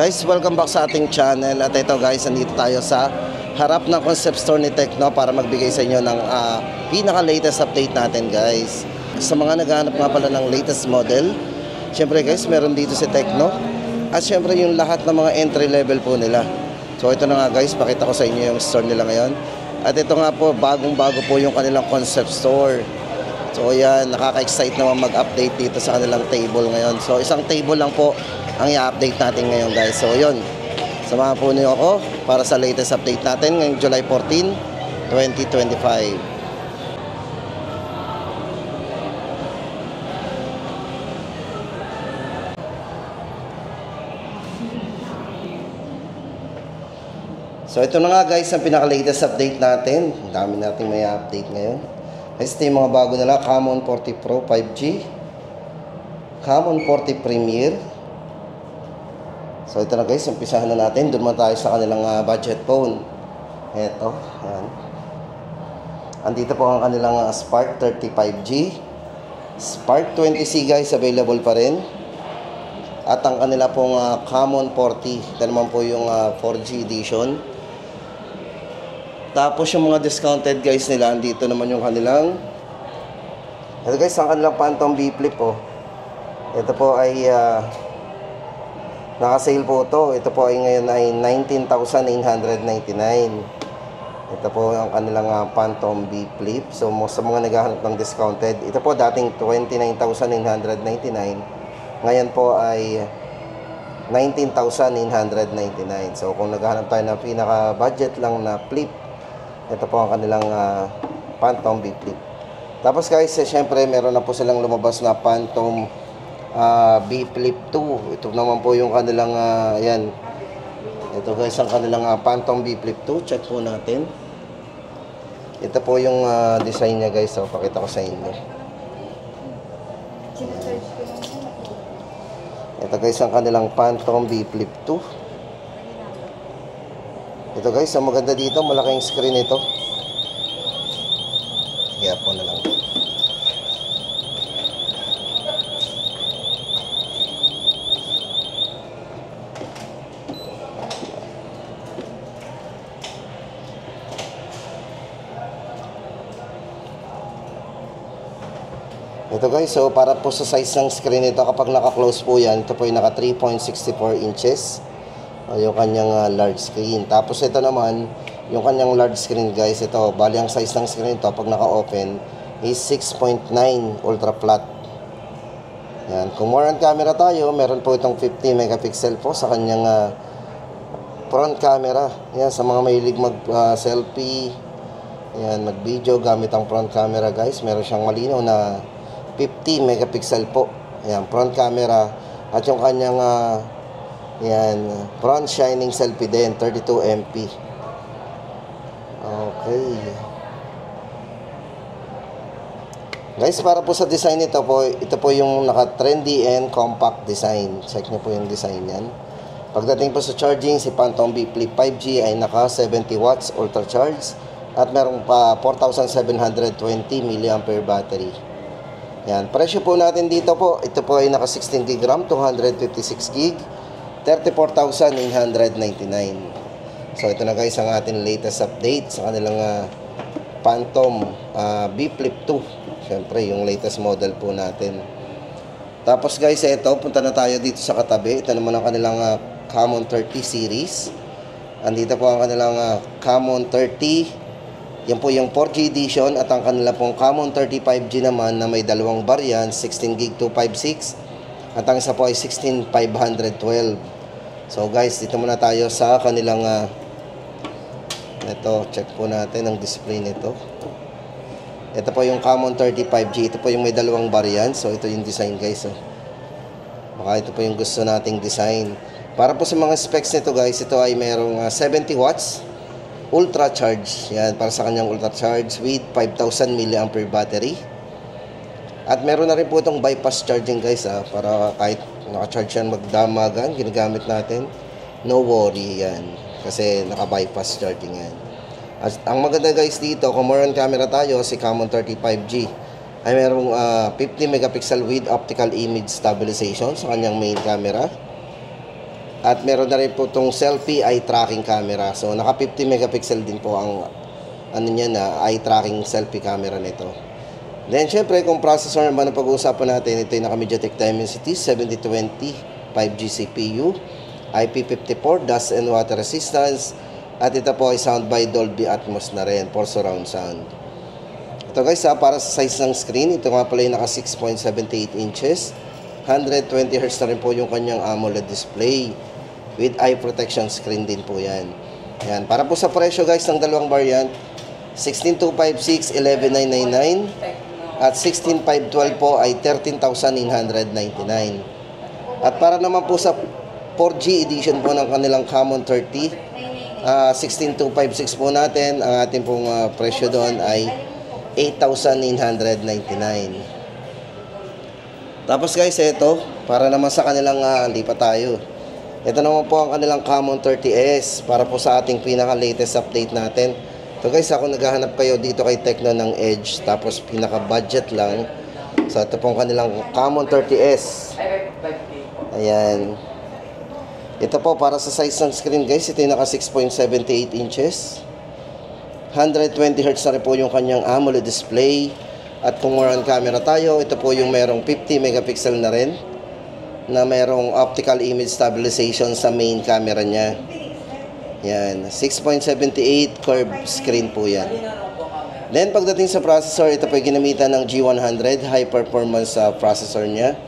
Guys, welcome back sa ating channel. At ito guys, nandito tayo sa harap ng concept store ni Tecno para magbigay sa inyo ng pinaka-latest update natin guys. Sa mga naghahanap nga pala ng latest model, syempre guys, meron dito si Tecno. At syempre yung lahat ng mga entry level po nila. So ito na nga guys, pakita ko sa inyo yung store nila ngayon. At ito nga po, bagong-bago po yung kanilang concept store. So ayan, nakaka-excite naman mag-update dito sa kanilang table ngayon. So isang table lang po ang i-update natin ngayon guys. So yun, samahan po niyo ako para sa latest update natin ngayong July 14, 2025. So ito na nga guys ang pinaka-latest update natin. Ang dami nating may update ngayon. Guys, ito yung mga bago nila, Camon 40 Pro 5G, Camon 40 Premier. So ito na guys, umpisahan na natin. Doon tayo sa kanilang budget phone. Ito, yan. Andito po ang kanilang Spark 35G, Spark 20C guys, available pa rin. At ang kanila pong Camon 40, ito naman po yung 4G edition. Tapos yung mga discounted guys nila, andito naman yung kanilang, ito guys, ang kanilang Phantom B Flip oh. Ito po ay naka-sale po ito. Ito po ay ngayon ay 19,899. Ito po ang kanilang Phantom B Flip. So sa mga naghahanap ng discounted, ito po dating 29,899. Ngayon po ay 19,999. So kung naghahanap tayo ng pinaka-budget lang na flip, ito po ang kanilang Phantom B Flip. Tapos guys, syempre meron na po silang lumabas na Phantom B Flip 2. Ito naman po yung kanilang yan. Ito guys ang kanilang Phantom B Flip 2. Check po natin. Ito po yung design niya guys. So pakita ko sa inyo. Ito guys ang kanilang Phantom B Flip 2. Ito guys, ang maganda dito, malaking screen ito. Kaya po na lang. Ito guys, so para po sa size ng screen ito, kapag naka-close po yan, ito po yung naka 3.64 inches. Yung kanyang large screen. Tapos ito naman, yung kanyang large screen guys, ito, bali ang size ng screen ito, pag naka-open, is 6.9 ultra flat. Yan. Kung more on camera tayo, meron po itong 50 megapixel po sa kanyang front camera. Yan, sa mga mahilig mag-selfie, yan, mag-video gamit ang front camera guys, meron siyang malinaw na 50 megapixel po. Yan, front camera. At yung kanyang yan, front shining selfie din, 32 MP. Okay. Guys, para po sa design nito po, ito po yung naka-trendy and compact design. Check nyo po yung design yan. Pagdating po sa charging, si Phantom B Flip 5G ay naka 70 watts ultra charge at meron pa 4,720 mAh battery. Yan, presyo po natin dito po, ito po ay naka 16 GB RAM, 256 GB, 34,999. So ito na guys ang ating latest update sa kanilang Phantom B Flip 2. Siyempre yung latest model po natin. Tapos guys, ito, punta na tayo dito sa katabi. Ito naman ang kanilang Camon 30 series. Andito po ang kanilang Camon 30. Yan po yung 4G edition. At ang kanilang pong Camon 35G naman na may dalawang variant, 16GB 256. At ang isa po ay 16512. So guys, dito muna tayo sa kanilang ito, check po natin ang display nito. Ito po yung Camon 35G. Ito po yung may dalawang variant. So ito yung design guys. Baka ito po yung gusto nating design. Para po sa mga specs nito guys, ito ay merong 70 watts ultra charge. Yan, para sa kanyang ultra charge with 5,000 mAh battery. At meron na rin po itong bypass charging guys para kahit naka-charge yan magdamagan, ginagamit natin, no worry yan. Kasi naka-bypass charging yan. At ang maganda guys dito, kung more on camera tayo, si Camon 35G ay merong 50 megapixel with optical image stabilization sa kanyang main camera. At meron na rin po itong selfie eye tracking camera. So naka 50 megapixel din po ang ano niya na eye tracking selfie camera nito. Then syempre kung processor naman ang pag-uusapan natin, ito yung naka MediaTek Dimensity 7020 5G CPU, IP54, dust and water resistance, at ito po ay sound by Dolby Atmos na rin for surround sound. Ito guys para sa size ng screen, ito nga pala yung naka 6.78 inches, 120Hz na rin po yung kanyang AMOLED display with eye protection screen din po yan. Yan, para po sa presyo guys ng dalawang variant, 16,256, 11,999 at 16,512 po ay 13,999. At para naman po sa 4G edition po ng kanilang Camon 30, 16,256 po natin, ang ating pong presyo doon ay 8,999. Tapos guys, ito, para naman sa kanilang lipat tayo. Ito naman po ang kanilang Camon 30S para po sa ating pinaka-latest update natin. So guys, ako naghahanap kayo dito kay Tecno ng Edge, tapos pinaka-budget lang. So ito pong kanilang Camon 30S. Ayan. Ito po para sa size ng screen guys, ito yung naka 6.78 inches. 120Hz na rin po yung kanyang AMOLED display. At kung more on camera tayo, ito po yung merong 50 megapixel na rin, na merong optical image stabilization sa main camera niya. Yan, 6.78 curved screen po yan. Then pagdating sa processor, ito po yung ginamitan ng G100 high performance processor niya.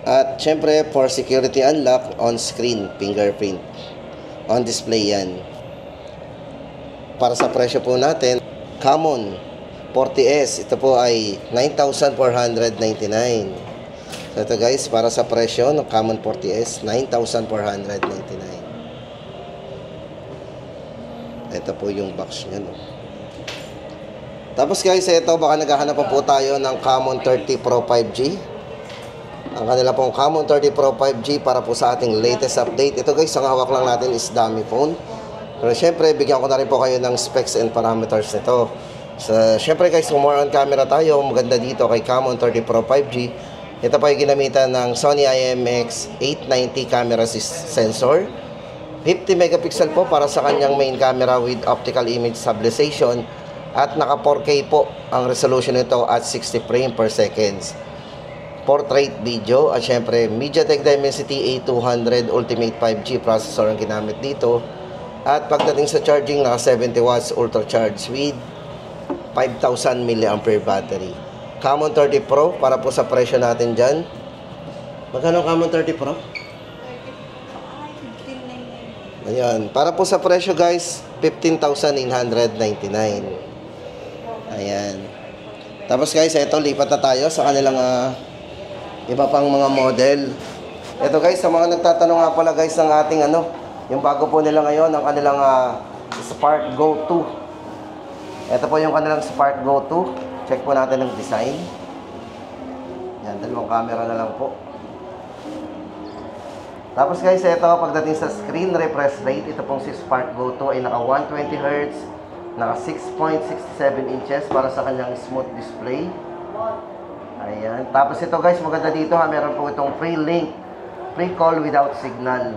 At syempre for security unlock, on screen fingerprint, on display yan. Para sa presyo po natin, Camon 40S, ito po ay 9,499. So ito guys, para sa presyo ng Camon 40S, 9,499. Ito po yung box niya, no? Tapos guys, ito baka naghahanap pa po tayo ng Camon 30 Pro 5G. Ang kanila pong Camon 30 Pro 5G para po sa ating latest update. Ito guys, ang hawak lang natin is dummy phone. Pero syempre, bigyan ko na rin po kayo ng specs and parameters nito. So, syempre guys, kung more on camera tayo, maganda dito kay Camon 30 Pro 5G. Ito po yung ginamitan ng Sony IMX890 camera sensor. 50 megapixel po para sa kanyang main camera with optical image stabilization. At naka 4K po ang resolution nito at 60 frame per seconds. Portrait video at syempre MediaTek Dimensity A200 Ultimate 5G processor ang ginamit dito. At pagdating sa charging, naka 70 watts ultra charge with 5,000 mAh battery. Camon 30 Pro para po sa presyo natin dyan. Magkano Camon 30 Pro? Ayan, para po sa presyo guys, 15,999. Ayan. Tapos guys, ito lipat na tayo sa kanilang iba pang mga model. Ito guys, sa mga nagtatanong nga pala guys ng ating yung bago po nila ngayon, ang kanilang Spark Go 2. Ito po yung kanilang Spark Go 2. Check po natin ang design. Yan, dalawang camera na lang po. Tapos guys, ito pagdating sa screen refresh rate, ito pong si Spark Go 2 ay naka 120Hz, naka 6.67 inches para sa kanyang smooth display. Ayan. Tapos ito guys, maganda dito meron po itong free link, free call without signal.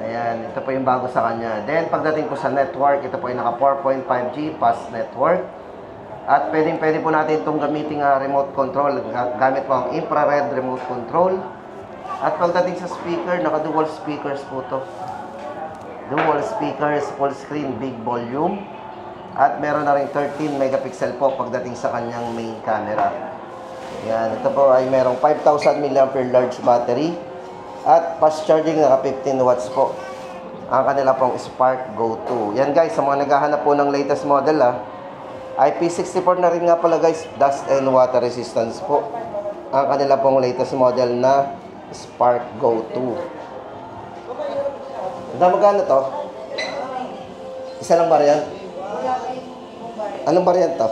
Ayan, ito po yung bago sa kanya. Then pagdating po sa network, ito po ay naka 4.5G fast network. At pwede po natin itong gamitin remote control. Gamit po ang infrared remote control. At pagdating sa speaker, naka dual speakers po to. Dual speakers, full screen, big volume. At meron na rin 13 megapixel po pagdating sa kanyang main camera. Yan, ito po ay merong 5,000 mAh large battery at fast charging naka 15 watts po ang kanila pong Spark Go 2. Yan guys, sa mga naghahanap po ng latest model IP64 na rin nga pala guys, dust and water resistance po ang kanila pong latest model na Spark Go 2. Magkano to? Isa lang variant? Anong variant to?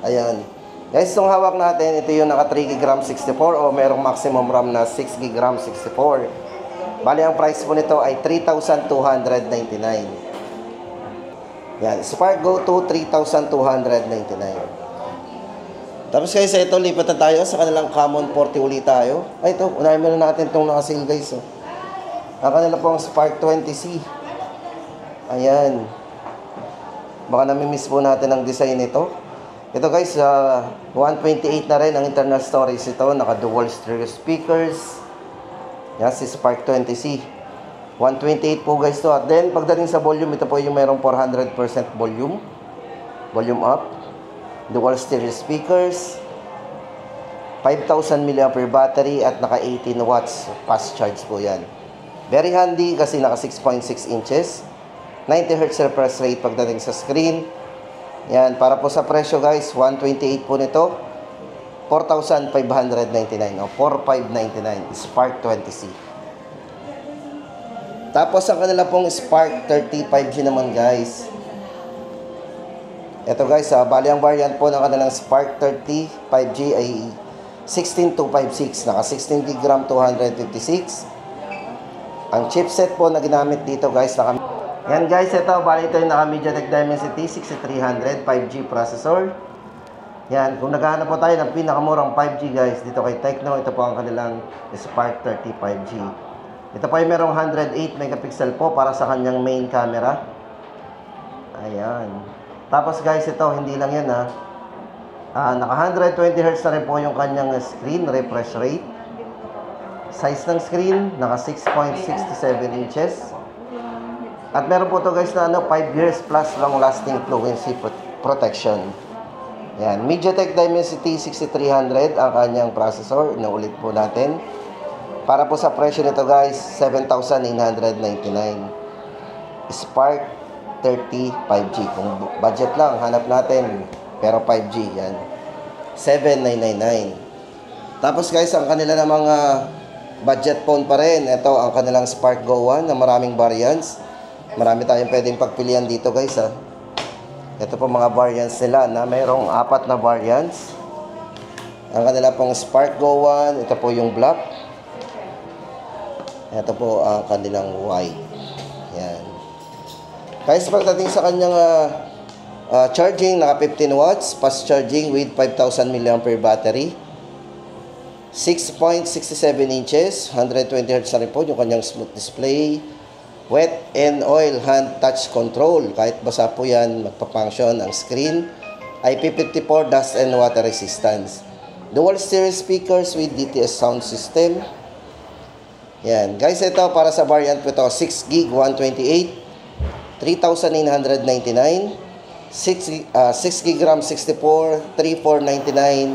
Ayan. Guys, itong hawak natin, ito yung naka 3GB RAM 64 o merong maximum RAM na 6GB RAM 64. Bali, ang price po nito ay 3,299. Yan, Spark Go 2, 3,299. Tapos guys, ito, lipat na tayo sa kanilang Camon 40 ulit tayo. Ay, ito, unahin muna natin itong naka-sale guys. Ang kanila pong Spark 20C. Ayan. Baka namimiss po natin ang design nito. Ito guys, 128 na rin ang internal storage ito. Naka dual stereo speakers. Yan si Spark 20C. 128 po guys to. At then pagdating sa volume, ito po yung mayroong 400% volume. Volume up. Dual stereo speakers. 5,000 mAh battery at naka 18 watts fast charge po yan. Very handy kasi naka 6.6 inches. 90 Hz refresh rate pagdating sa screen. Yan, para po sa presyo guys, 128 po nito. 4,599 o 4,599 Spark 20C. Tapos ang kanila pong Spark 30 5G naman guys. Ito guys, bali ang variant po ng kanilang Spark 30 5G ay 16256, naka 16 GB RAM 256. Ang chipset po na ginamit dito guys, yan guys, ito bali ito yung naka MediaTek Dimensity 6300 5G processor. Yan, kung naghahanap po tayo ng pinakamurang 5G guys, dito kay Tecno, ito po ang kanilang Spark 30 5G. Ito po ay merong 108 megapixel po para sa kanyang main camera. Ayan. Tapos guys, ito hindi lang yan naka 120 Hz na rin po yung kanyang screen refresh rate. Size ng screen, naka 6.67 inches. At meron po to guys na 5 years plus long lasting fluency protection. Yan, MediaTek Dimensity 6300 ang kanyang processor. Inuulit po natin. Para po sa presyo nito guys, 7,999. Spark 30 5G. Kung budget lang, hanap natin. Pero 5G yan. 7,999. Tapos guys, ang kanila na mga budget phone pa rin. Ito ang kanilang Spark Go 1 na maraming variants. Marami tayong pwedeng pagpilian dito guys Ito po mga variants nila na mayroong 4 na variants. Ang kanila pong Spark Go 1, ito po yung black. Ito po ang kanilang white. Yan. Guys, pagdating sa kanyang charging, naka 15 watts, fast charging with 5,000 mAh battery. 6.67 inches, 120 Hz na rin po yung kanyang smooth display. Wet and oil hand touch control. Kahit basa po yan, magpa-function ang screen. IP54 dust and water resistance. Dual stereo speakers with DTS sound system. Yan. Guys, ito para sa variant po ito. 6 GB 128. 3,999. 6 GB RAM 64. 3,499.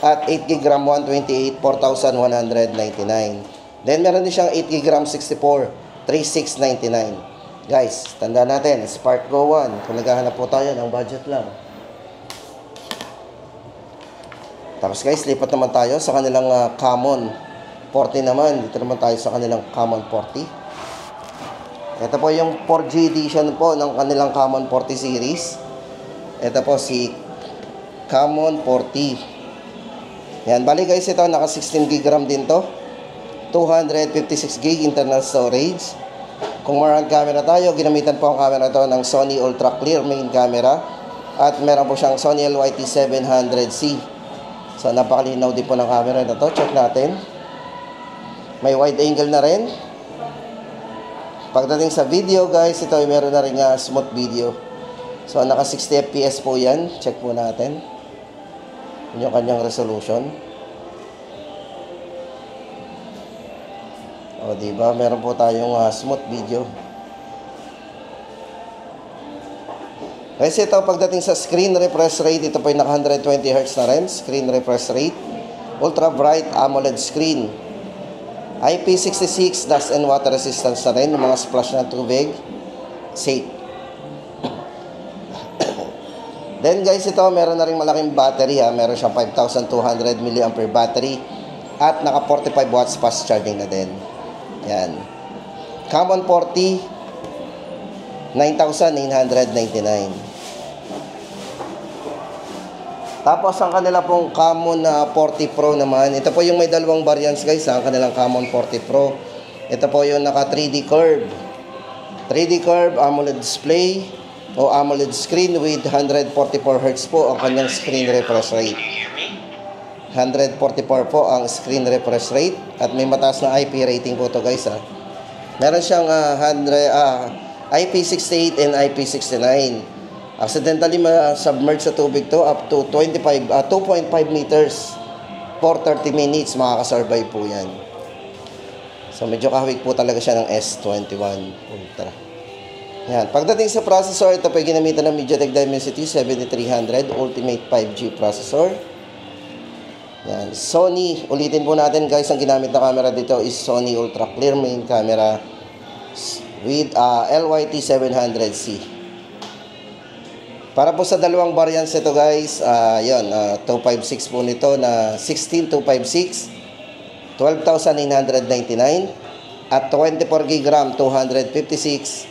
At 8 GB RAM 128. 4,199. Then meron din siyang 8 GB RAM 64. 3,699. Guys, tandaan natin, Spark Go 1. Kung naghahanap po tayo ng budget lang. Tapos guys, lipat naman tayo sa kanilang Common 40 naman. Dito naman tayo sa kanilang Common 40. Ito po yung 4G edition po ng kanilang Common 40 series. Ito po si Common 40. Yan, bali guys, ito naka 16 GB RAM din to. 256 GB internal storage. Kung front camera tayo, ginamitan po ang camera to ng Sony Ultra Clear main camera. At meron po siyang Sony LYT 700C. So, napakalinaw din po ng camera na to. Check natin. May wide angle na rin. Pagdating sa video guys, ito ay meron na rin smooth video. So, naka 60 FPS po yan. Check po natin. Yun yung kanyang resolution. O, diba? Meron po tayong smooth video. Kasi ito, pagdating sa screen refresh rate, ito po yung naka 120 Hz na rin. Screen refresh rate. Ultra bright AMOLED screen. IP66 dust and water resistance na rin. Yung mga splash na tubig. Safe. Then guys, ito, meron na rin malaking battery Meron siyang 5,200 mAh battery. At naka 45 watts fast charging na din. Yan. Common 40, 9,999. Tapos ang kanila pong Common 40 Pro naman. Ito po yung may dalawang variants guys ang kanilang Common 40 Pro. Ito po yung naka 3D curve. 3D curve AMOLED display o AMOLED screen with 144 Hz po ang kanyang screen refresh rate. 144 po ang screen refresh rate at may mataas na IP rating po to guys Meron siyang IP68 and IP69. Accidentally submerged sa tubig to up to 2.5 meters for 30 minutes. Makakasurvive po yan. So medyo kahawig po talaga siya ng S21 Ultra. Yan. Pagdating sa processor, ito po ginamitan ng MediaTek Dimensity 7300 Ultimate 5G processor. Yan. Sony, ulitin po natin guys, ang ginamit na camera dito is Sony Ultra Clear main camera with LYT700C. Para po sa dalawang variants ito guys, 256 po nito na 16256, 12,999 at 24GB RAM 256,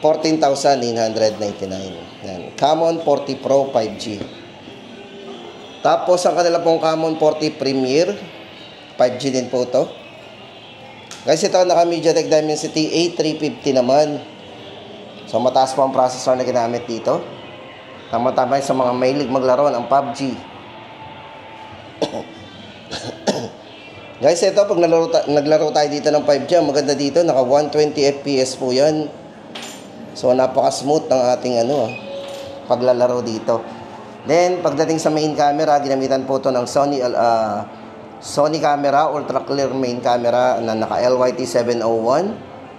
14,999. Yan. Camon 40 Pro 5G. Tapos ang kanila pong Camon 40 Premier 5G din po to. Guys, ito naka MediaTek Dimensity A350 naman. So mataas po ang processor na ginamit dito. Tama-tama sa mga mahilig maglaro ng PUBG. Guys, ito pag naglaro tayo dito ng 5G, ang maganda dito, naka 120 FPS po yan. So napaka-smooth ng ating paglalaro dito. Then pagdating sa main camera, ginamitan po to ng Sony camera, ultra clear main camera na naka LYT701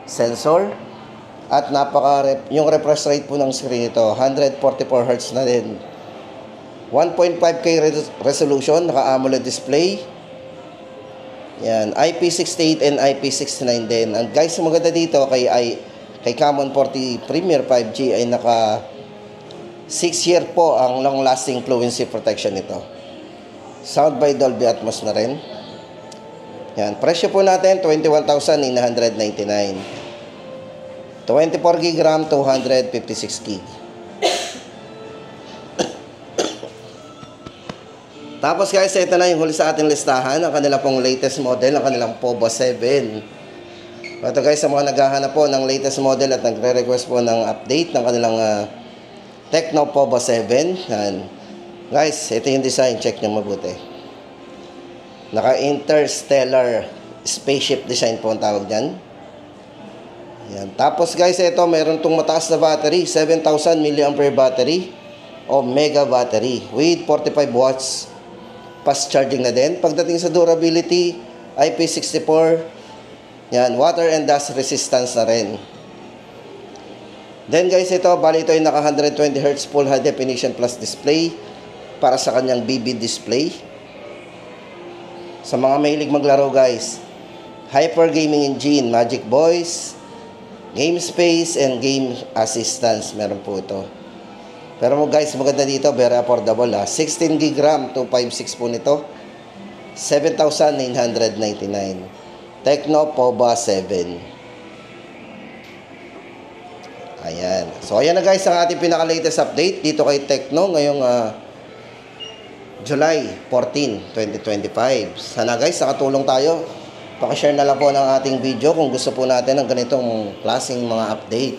sensor. At yung refresh rate po ng screen ito, 144Hz na din. 1.5K resolution, naka AMOLED display. Yan, IP68 and IP69 din. And guys, maganda dito kay Camon 40 Premier 5G ay naka 6 year po ang long lasting fluency protection nito. Sound by Dolby Atmos na rin. Yan, presyo po natin 21,999. 24GB RAM, 256GB. Tapos guys, ito na yung huli sa ating listahan, ang kanila pong latest model, ang kanilang POVA 7. Ito guys, sa mga naghahanap po ng latest model at nagre-request po ng update ng kanilang Tecno POVA 7. Yan. Guys, ito yung design, check nyo mabuti. Naka-interstellar spaceship design po ang tawag dyan. Yan. Tapos guys, ito meron tong mataas na battery, 7,000 mAh battery o mega battery with 45 watts fast charging na din. Pagdating sa durability, IP64, yan, water and dust resistance na rin. Then guys, ito bali ito ay naka 120Hz full high definition plus display para sa kanyang BB display. Sa mga mahilig maglaro guys, Hyper Gaming Engine, Magic Voice, Game Space and Game Assistance, meron po ito. Pero guys, maganda dito, very affordable 16GB RAM, 256 po nito, 7,999. Tecno POVA 7. Ayan. So ayan na guys ang ating pinaka-latest update dito kay Tecno ngayong July 14, 2025. Sana guys, nakatulong tayo. Pakishare na lang po ng ating video kung gusto po natin ng ganitong klaseng mga update.